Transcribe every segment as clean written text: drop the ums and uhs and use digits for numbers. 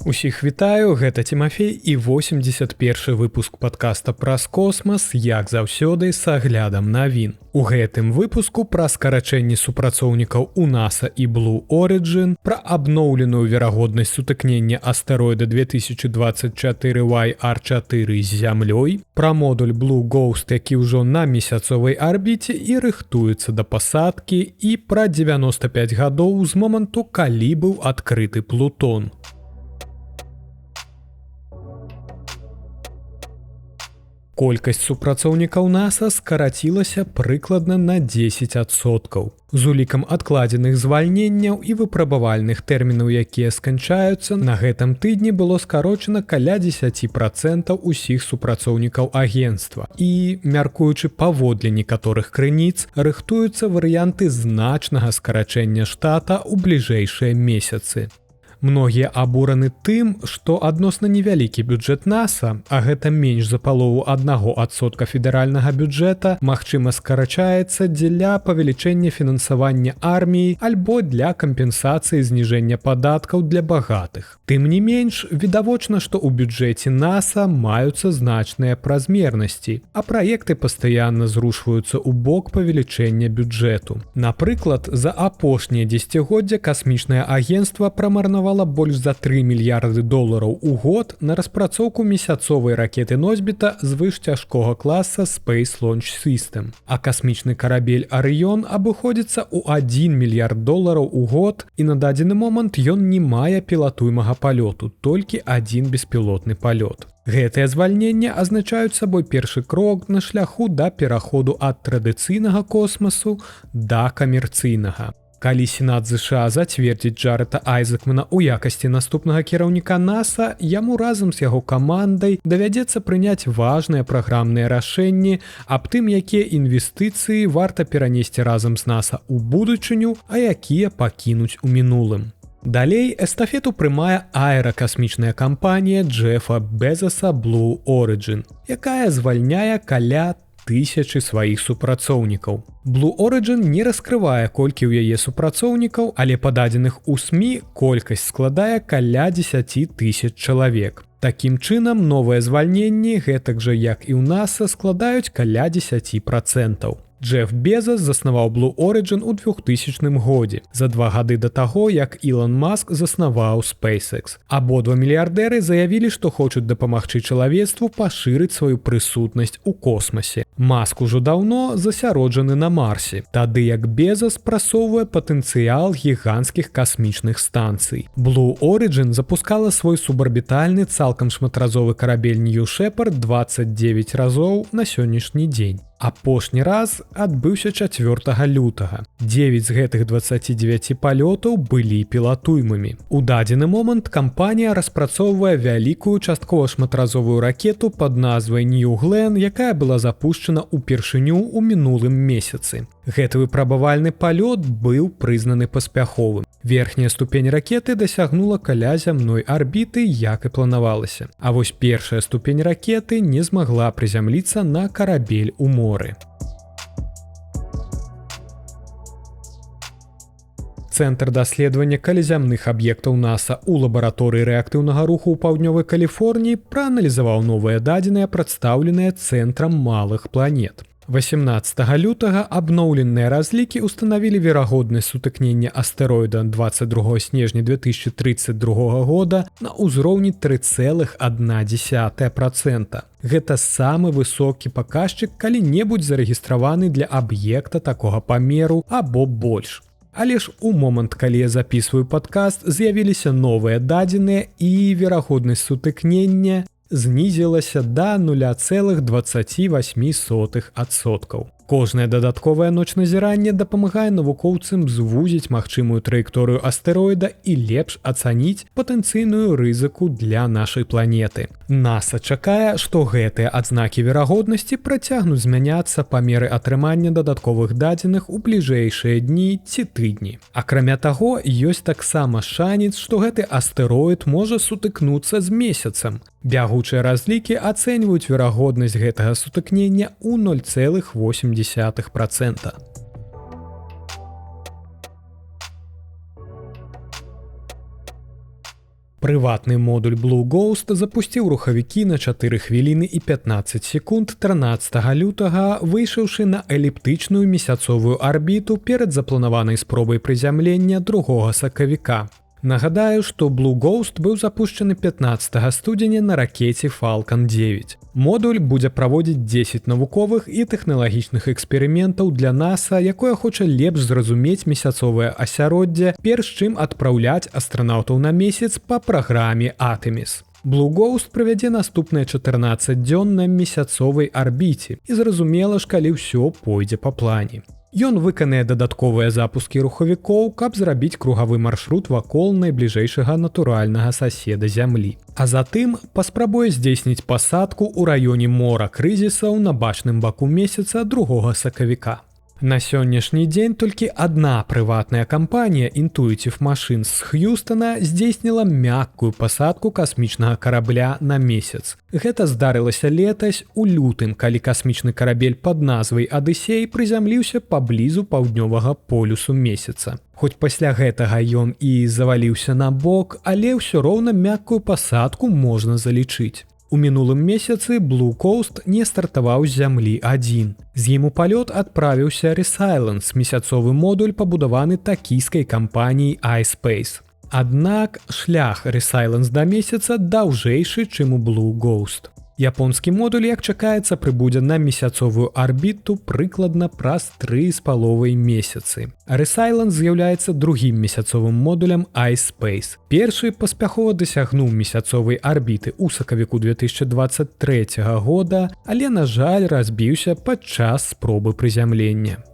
Усіх вітаю, гэта Тимофей і 81 выпуск подкаста праз космас, як заўсёды с аглядам навін. У гэтым выпуску пра скарачэнні супрацоўнікаў у NASA і Blue Origin, пра абноўленую верагоднасць сутыкнення астэроіда 2024 YR4 з зямлёй, пра модуль Blue Ghost, які ўжо на месяцовай арбіце і рыхтуецца да пасадкі, і пра 95 гадоў з моманту, калі быў адкрыты Плутон. Колькасць супрацоўнікаў NASA скарацілася прыкладна на 10%. З улікам адкладзеных звальненняў і выпрабавальных тэрмінаў, якія сканчаюцца, на гэтым тыдні было скарочана каля 10% усіх супрацоўнікаў агенцтва. І, мяркуючы паводле некаторых крыніц, рыхтуюцца варыянты значнага скарачэння штата ў бліжэйшыя месяцы. Многія абураны тым, што адносна невялікі бюджэт NASA, а гэта менш за палову 1% федэральнага бюджэта, магчыма скарачаецца дзеля павелічэння фінансавання арміі альбо для кампенсацыі зніжэння падаткаў для багатых. Тым не менш, відавочна, што ў бюджэце NASA маюцца значныя празмернасці, а праекты пастаянна зрушваюцца ў бок павелічэння бюджэту. Напрыклад, за апошнія дзесяцігоддзя касмічнае агенцтва прамарнавала больш за $3 мільярды у год на распрацоўку месяцовай ракеты-носьбіта звышцяжкога класа Space Launch System. А касмічны карабель Арыён абыходзіцца ў $1 мільярд у год, і на дадзены момант ён не мае пілатуемага палёту, толькі адзін беспілотны палёт. Гэтыя звальнення азначаюць сабой першы крок на шляху да пераходу ад традыцыйнага космасу да камерцыйнага. Калі Сенат США зацвердзіць Джарета Айзекмана ў якасці наступнага кіраўніка NASA, яму разам з яго камандай давядзецца прыняць важныя праграмныя рашэнні аб тым, якія інвестыцыі варта перанесці разам з NASA ў будучыню, а якія пакінуць у мінулым. Далей эстафету прымае аэракасмічная кампанія Джефа Безоса Blue Origin, якая звальняе каля 1000 сваіх супрацоўнікаў. Blue Origin не раскрывае, колькі ў яе супрацоўнікаў, але па дадзеных у СМІ колькасць складае каля 10 000 чалавек. Такім чынам, новыя звальненні, гэтак жа як і ў NASA, складаюць каля 10%. Джеф Безос заснаваў Blue Origin у 2000 годзе, за 2 гады да таго, як Ілон Маск заснаваў SpaceX. Абодва мільярдэры заявілі, што хочуць дапамагчы чалавецтву пашырыць сваю прысутнасць у космасе. Маск ужо даўно засяроджаны на Марсе, тады як Безос прасоўвае патэнцыял гіганцкіх касмічных станцый. Blue Origin запускала свой субарбітальны цалкам шматразовы карабель New Shepard 29 разоў на сённяшні дзень. Апошні раз адбыўся 4 лютага. 9 з гэтых 29 палётаў былі пілатуемымі. У дадзены момант кампанія распрацоўвае вялікую часткова шматразовую ракету пад назвай New Glenn, якая была запушчана ўпершыню ў мінулым месяцы. Гэты выпрабавальны палёт быў прызнаны паспяховым. Верхняя ступень ракеты дасягнула каля зямной арбіты, як і планавалася. А вось першая ступень ракеты не змагла прызямліцца на карабель у моры. Цэнтр даследавання калязямных аб'ектаў NASA ў лабараторыі рэактыўнага руху ў паўднёвай Каліфорніі прааналізаваў новыя дадзеныя, прадстаўленыя Цэнтрам малых планет. 18 лютага абноўленыя разлікі ўстанавілі верагоднасць сутыкнення астэроіда 22 снежня 2032 года на ўзроўні 3,1%. Гэта самы высокі паказчык калі-небудзь зарэгістраваны для аб'екта такога памеру або больш. Але ж у момант, калі я записываю падкаст, з'явіліся новыя дадзеныя і верагоднасць сутыкнення знізілася да 0,28%. Кожнае дадатковае ночназіранне дапамагае навукоўцам звузіць магчымую траекторыю астэроіда і лепш ацаніць патэнцыйную рызыку для нашай планеты. NASA чакае, што гэтыя адзнакі верагоднасці працягнуць змяняцца па меры атрымання дадатковых дадзеных у бліжэйшыя дні ці тыдні. Акрамя таго, ёсць таксама шанец, што гэты астэроід можа сутыкнуцца з месяцам. Бягучыя разлікі ацэньваюць верагоднасць гэтага сутыкнення ў 0,8%. Прыватны модуль Blue Ghost запусціў рухавікі на 4 хвіліны і 15 секунд 13 лютага, выйшаўшы на эліптычную месяцовую арбіту перад запланаванай спробай прызямлення 2 сакавіка. Нагадаю, што Blue Ghost быў запушчаны 15 студзеня на ракеце Falcon 9. Модуль будзе праводзіць 10 навуковых і тэхналагічных эксперыментаў для NASA, якое хоча лепш зразумець месяцовае асяроддзе, перш чым адпраўляць астранаўтаў на месяц па праграме Artemis. Blue Ghost правядзе наступныя 14 дзён на месяцовай арбіце і зразумела ж, калі ўсё пойдзе па плане. Ён выканае дадатковыя запускі рухавікоў, каб зрабіць кругавы маршрут вакол найбліжэйшага натуральнага соседа Зямлі. А затым паспрабуе здзейсніць пасадку ў раёне мора крызісаў на бачным баку месяца 2 сакавіка. На сённяшні дзень толькі адна прыватная кампанія Intuitive Machines з Х'юстона здзейсніла мяккую пасадку касмічнага карабля на месяц. Гэта здарылася летась у лютым, калі касмічны карабель пад назвай Адысей прызямліўся паблізу паўднёвага полюсу месяца. Хоць пасля гэтага ён і заваліўся на бок, але ўсё роўна мяккую пасадку можна залічыць. У мінулым месяцы Blue Ghost не стартаваў з Зямлі адзін. З ім у палёт адправіўся Resilience, месяцовы модуль, пабудаваны такійскай кампаніяй iSpace. Аднак шлях Resilience да месяца даўжэйшы, чым у Blue Ghost. Японскі модуль, як чакаецца, прыбудзе на месяцовую арбіту прыкладна праз 3,5 месяцы. Resilience з'яўляецца другім месяцовым модулем iSpace. Першы паспяхова дасягнуў месяцовай арбіты ў сакавіку 2023 года, але, на жаль, разбіўся падчас спробы прызямлення. –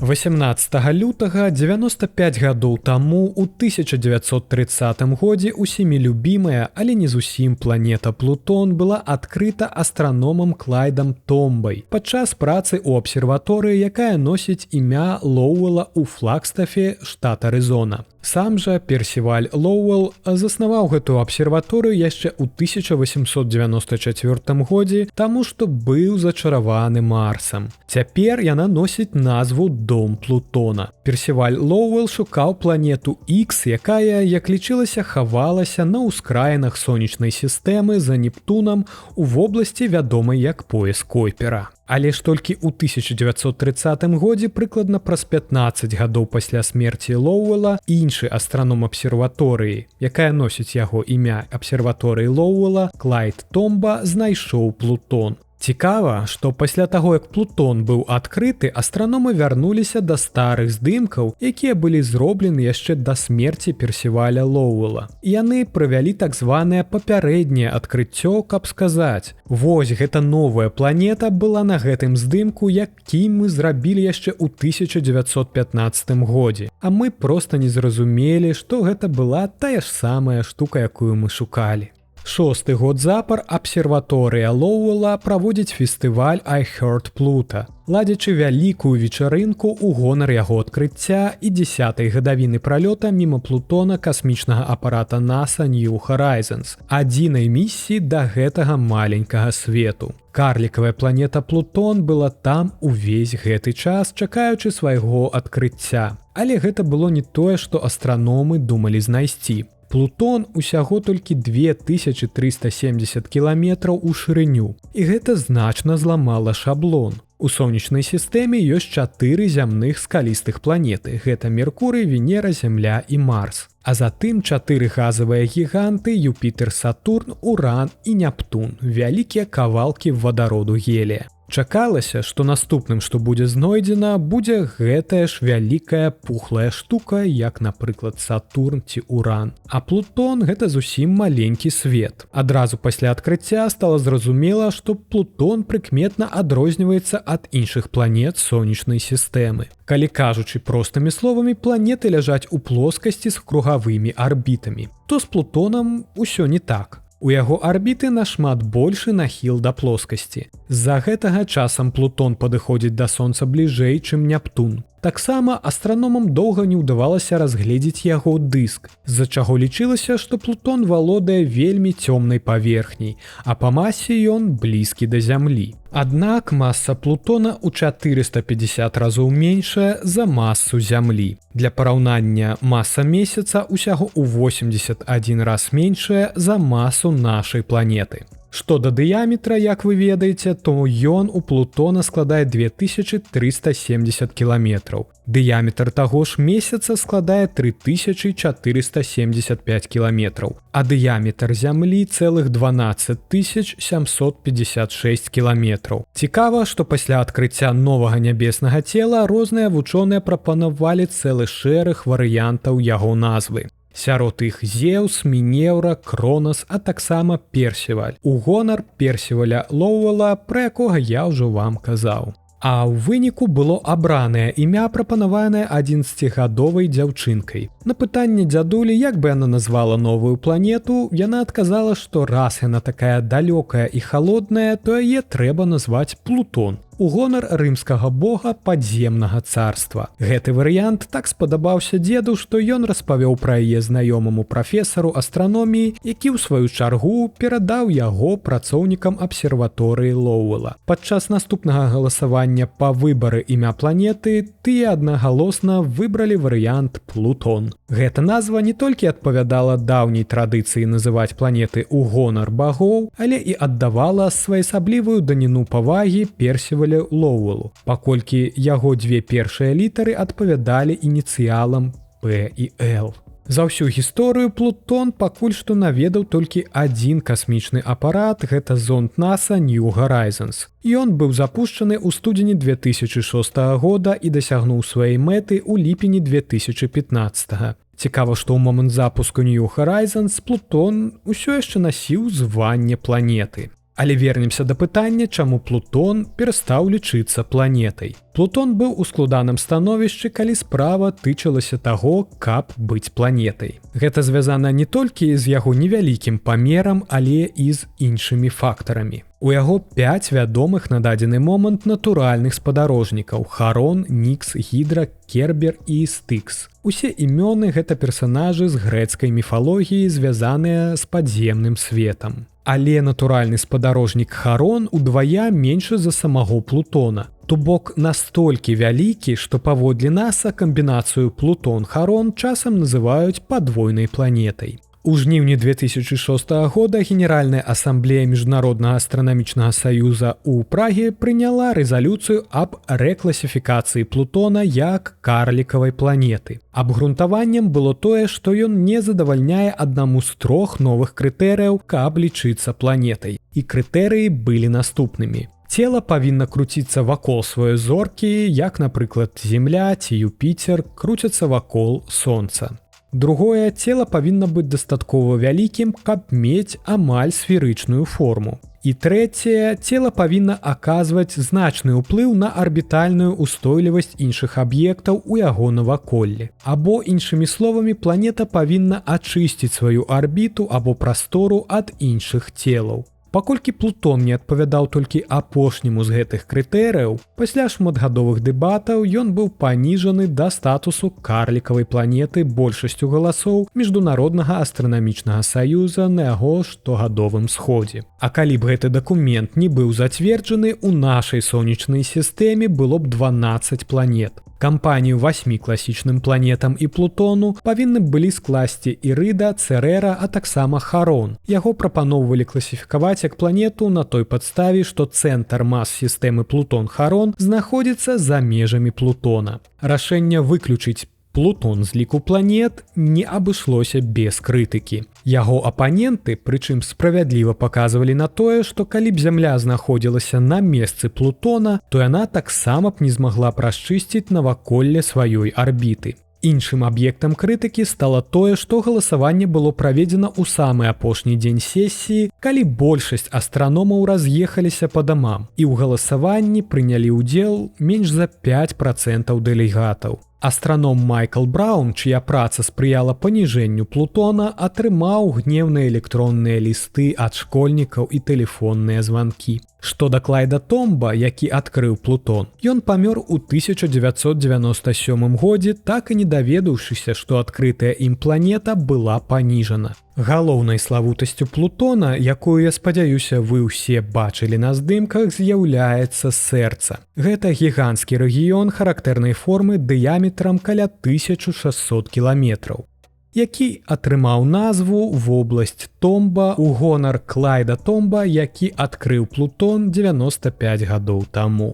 18 лютага 95 гадоў таму у 1930 годзе усімі любімая, але не зусім планета Плутон была адкрыта астраномам Клайдам Томбай падчас працы ў абсерваторыі, якая носіць імя Лоуэлла ў Флагстафе, штат Арызона. Сам жа Персіваль Лоуэлл заснаваў гэтую абсерваторыю яшчэ ў 1894 годзе, таму што быў зачараваны Марсам. Цяпер яна носіць назву Дом Плутона. Персіваль Лоуэлл шукаў планету Х, якая, як лічылася, хавалася на ўскраінах сонечнай сістэмы за Нептунам у вобласці, вядомай як пояс Койпера. Але ж толькі ў 1930 годзе, прыкладна праз 15 гадоў пасля смерці Лоуэлла, іншы астраном абсерваторыі, якая носіць яго імя абсерваторыі Лоуэлла, Клайд Томба, знайшоў Плутон. Цікава, што пасля таго, як Плутон быў адкрыты, астраномы вярнуліся да старых здымкаў, якія былі зроблены яшчэ да смерці Персіваля Лоуэлла. Яны правялі так званае папярэдняе адкрыццё, каб сказаць: вось гэта новая планета была на гэтым здымку, які мы зрабілі яшчэ ў 1915 годзе. А мы проста не зразумелі, што гэта была тая ж самая штука, якую мы шукалі. 6-й год запар абсерваторыя Лоуэлла праводзіць фестываль I Heard Pluto, ладзячы вялікую вечарынку ў гонар яго адкрыцця і 10-й гадавіны пралёта міма Плутона касмічнага апарата NASA New Horizons, адзінай місіі да гэтага маленькага свету. Карлікавая планета Плутон была там увесь гэты час, чакаючы свайго адкрыцця. Але гэта было не тое, што астраномы думалі знайсці. Плутон усяго толькі 2370 кіламетраў у шырыню, і гэта значна зламала шаблон. У сонечнай сістэме ёсць 4 зямных скалістых планеты. Гэта Меркурый, Венера, Зямля і Марс. А затым 4 газавыя гіганты Юпітер, Сатурн, Уран і Нептун, вялікія кавалкі вадароду гелія. Чакалася, што наступным, што будзе знойдзена, будзе гэтая ж вялікая пухлая штука, як, напрыклад, Сатурн ці Уран. А Плутон – гэта зусім маленькі свет. Адразу пасля адкрыцця стала зразумела, што Плутон прыкметна адрозніваецца ад іншых планет сонечнай сістэмы. Калі кажучы простымі словамі, планеты ляжаць у плоскасці з кругавымі арбітамі, то з Плутонам усё не так. У яго арбіты нашмат большы нахіл да плоскасці. З-за гэтага часам Плутон падыходзіць да Сонца бліжэй, чым Нептун. Таксама астраномам доўга не ўдавалася разгледзець яго дыск, з-за чаго лічылася, што Плутон валодае вельмі цёмнай паверхняй, а па масе ён блізкі да Зямлі. Аднак маса Плутона ў 450 разоў меншая за масу Зямлі. Для параўнання, маса месяца ўсяго ў 81 раз меншая за масу нашай планеты. Што да дыяметра, як вы ведаеце, то ён у Плутона складае 2370 кіламетраў. Дыяметр таго ж месяца складае 3475 кіламетраў, а дыяметр Зямлі цэлых 12756 кіламетраў. Цікава, што пасля адкрыцця новага нябеснага цела розныя вучоныя прапанавалі цэлы шэраг варыянтаў яго назвы. Сярод іх Зеўс, Мінеўра, Кронас, а таксама Персіваль. У гонар Персіваля Лоуэла, пра якога я ўжо вам казаў. А ў выніку было абранае імя, прапанаванае 11гадовай дзяўчынкай. На пытанне дзядулі, як бы яна назвала новую планету, яна адказала, што раз яна такая далёкая і халодная, то яе трэба назваць Плутон. У гонар рымскага бога падземнага царства. Гэты варыянт так спадабаўся дзеду, што ён распавёў пра яе знаёмаму прафесару астраноміі, які ў сваю чаргу перадаў яго працоўнікам абсерваторыі Лоуэла. Падчас наступнага галасавання па выбары імя планеты тыя аднагалосна выбралі варыянт Плутон. Гэта назва не толькі адпавядала даўняй традыцыі называць планеты ў гонар багоў, але і аддавала своеасаблівую даніну павагі Персівалю Лоуэлу, паколькі яго дзве першыя літары адпавядалі ініцыялам П і Л. За ўсю гісторыю Плутон пакуль што наведаў толькі адзін касмічны апарат, гэта зонд NASA New Horizons. Ён быў запушчаны ў студзені 2006 года і дасягнуў сваёй мэты ў ліпені 2015. Цікава, што ў момант запуску New Horizons Плутон усё яшчэ насіў званне планеты. Але вернемся да пытання, чаму Плутон перастаў лічыцца планетай. Плутон быў у складаным становішчы, калі справа тычылася таго, каб быць планетай. Гэта звязана не толькі з яго невялікім памерам, але і з іншымі фактарамі. У яго 5 вядомых на дадзены момант натуральных спадарожнікаў: Харон, Нікс, Гідра, Кербер і Стыкс. Усе імёны гэта персанажы з грэцкай міфалогіі, звязаныя з падземным светам. Але натуральны спадарожнік Харон удвая меншы за самого Плутона. То бок настолькі вялікі, што паводле NASA камбінацыю Плутон-Харон часам называюць падвойнай планетай. У жніўні 2006 года Генеральная асамблея Міжнароднага астранамічнага саюза ў Праге прыняла рэзалюцыю аб рэкласіфікацыі Плутона як карлікавай планеты. Абгрунтаваннем было тое, што ён не задавальняе аднаму з 3 новых крытэрыяў, каб лічыцца планетай. І крытэрыі былі наступнымі. Цела павінна круціцца вакол сваёй зоркі, як, напрыклад, Земля ці Юпітер круцяцца вакол Сонца. Другое, цела павінна быць дастаткова вялікім, каб мець амаль сферычную форму. І трэцяе, цела павінна аказваць значны ўплыў на арбітальную устойлівасць іншых аб'ектаў у яго наваколлі. Або, іншымі словамі, планета павінна ачысціць сваю арбіту або прастору ад іншых целаў. Паколькі Плутон не адпавядаў толькі апошняму з гэтых крытэрыяў, пасля шматгадовых дэбатаў ён быў паніжаны да статусу карлікавай планеты большасцю галасоў Міжнароднага астранамічнага саюза на яго штогадовым сходзе. А калі б гэты дакумент не быў зацверджаны, у нашай сонечнай сістэме было б 12 планет. Кампанію 8 класічным планетам і Плутону павінны былі скласці Ірыда, Церэра, а таксама Харон. Яго прапаноўвалі класіфікаваць як планету на той падставе, што цэнтр мас сістэмы Плутон-Харон знаходзіцца за межамі Плутона. Рашэнне выключыць Плутон з ліку планет не абышлося без крытыкі. Яго апаненты, прычым справядліва паказвалі на тое, што калі б Зямля знаходзілася на месцы Плутона, то яна таксама б не змагла прачысціць наваколле сваёй арбіты. Іншым аб'ектам крытыкі стала тое, што галасаванне было праведзена ў самы апошні дзень сесіі, калі большасць астраномаў раз'ехаліся па дамам, і ў галасаванні прынялі ўдзел менш за 5% дэлегатаў. Астраном Майкл Браун, чыя праца спрыяла паніжэнню Плутона, атрымаў гневныя электронныя лісты ад школьнікаў і тэлефонныя званкі. Што да Клайда Томба, які адкрыў Плутон, ён памёр у 1997 годзе, так і не даведаўшыся, што адкрытая ім планета была паніжана. Галоўнай славутасцю Плутона, якую, я спадзяюся, вы ўсе бачылі на здымках, з'яўляецца сэрца. Гэта гіганцкі рэгіён характэрнай формы дыяметрам каля 1600 кіламетраў, які атрымаў назву вобласць Томба ў гонар Клайда Томба, які адкрыў Плутон 95 гадоў таму.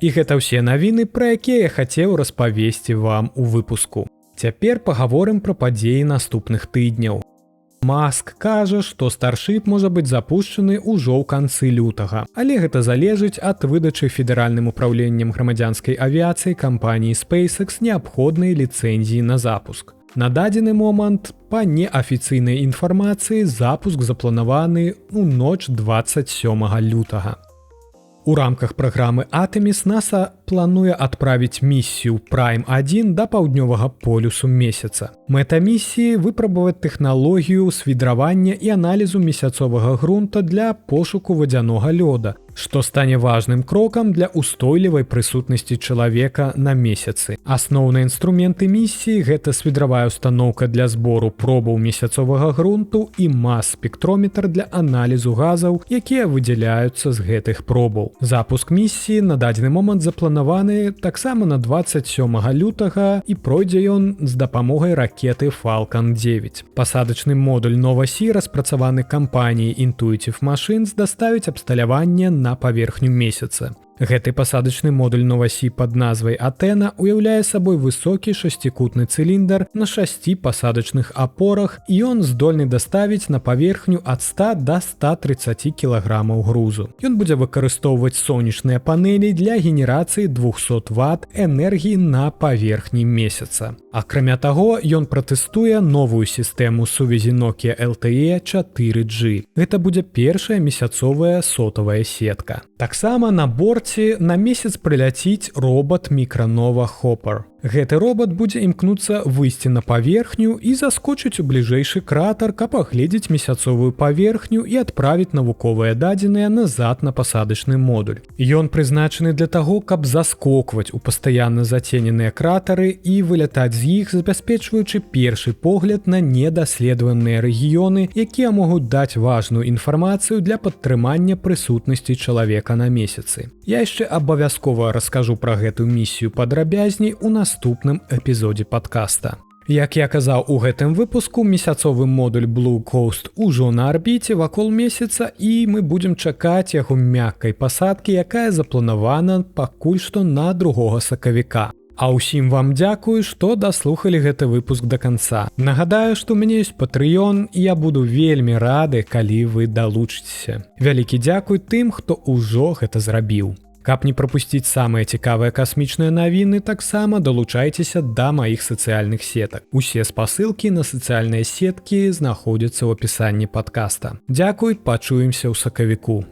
І гэта ўсе навіны, пра якія я хацеў распавесці вам у выпуску. Цяпер пагаворым пра падзеі наступных тыдняў. Маск кажа, што Starship можа быць запушчаны ўжо ў канцы лютага, але гэта залежыць ад выдачы федэральным управленнем грамадзянскай авіяцыі кампаніі SpaceX неабходнай ліцэнзіі на запуск. На дадзены момант, па неафіцыйнай інфармацыі, запуск запланаваны ў ноч 27 лютага. У рамках праграмы Артеміс NASA плануе адправіць місію Prime-1 да паўднёвага полюсу месяца. Мэта місіі выпрабаваць тэхналогію свідравання і аналізу месяцовага грунта для пошуку вадзянога лёда, што стане важным крокам для устойлівай прысутнасці чалавека на месяцы. Асноўныя інструменты місіі – гэта свідравая устаноўка для збору пробаў месяцовага грунту і мас-спектрометр для аналізу газаў, якія выдзяляюцца з гэтых пробаў. Запуск місіі на дадзены момант запланаваны таксама на 27 лютага і пройдзе ён з дапамогай ракеты Falcon 9. Пасадачны модуль Nova-C, распрацаваны кампаніяй Intuitive Machines, даставіць абсталяванне на паверхню месяца. Гэты пасадачны модуль Nova-C пад назвай Атэна уяўляе сабой высокі шасцікутны цыліндр на 6 пасадачных апорах, і ён здольны даставіць на паверхню ад 100 да 130 кілаграмаў грузу. Ён будзе выкарыстоўваць сонечныя панелі для генерацыі 200 Вт энергіі на паверхні месяца. Акрамя таго, ён пратэстуе новую сістэму сувязі Nokia LTE 4G. Гэта будзе першая месяцовая сотавая сетка. Таксама на борце на месяц прыляціць робот Micronova Hopper. Гэты робот будзе імкнуцца выйсці на паверхню і заскочыць у бліжэйшы кратар, каб агледзець месяцовую паверхню і адправіць навуковыя дадзеныя назад на пасадачны модуль. Ён прызначаны для таго, каб заскокваць у пастаянна зацененыя кратары і вылятаць з іх, забяспечваючы першы погляд на недаследаваныя рэгіёны, якія могуць даць важную інфармацыю для падтрымання прысутнасці чалавека на месяцы. Я яшчэ абавязкова раскажу пра гэту місію падрабязней у наступным эпізодзе падкаста. Як я казаў у гэтым выпуску, месяцовы модуль Blue Ghost ужо на арбіце вакол месяца, і мы будзем чакаць яго мяккай пасадкі, якая запланавана пакуль што на 2 сакавіка. А ўсім вам дзякую, што даслухалі гэты выпуск да канца. Нагадаю, што ў мяне ёсць Patreon, і я буду вельмі рады, калі вы далучыцеся. Вялікі дзякуй тым, хто ўжо гэта зрабіў. Каб не прапусціць самыя цікавыя касмічныя навіны, таксама далучайцеся да маіх сацыяльных сетак. Усе спасылкі на сацыяльныя сеткі знаходзяцца ў апісанні падкаста. Дзякуй, пачуемся ў сакавіку.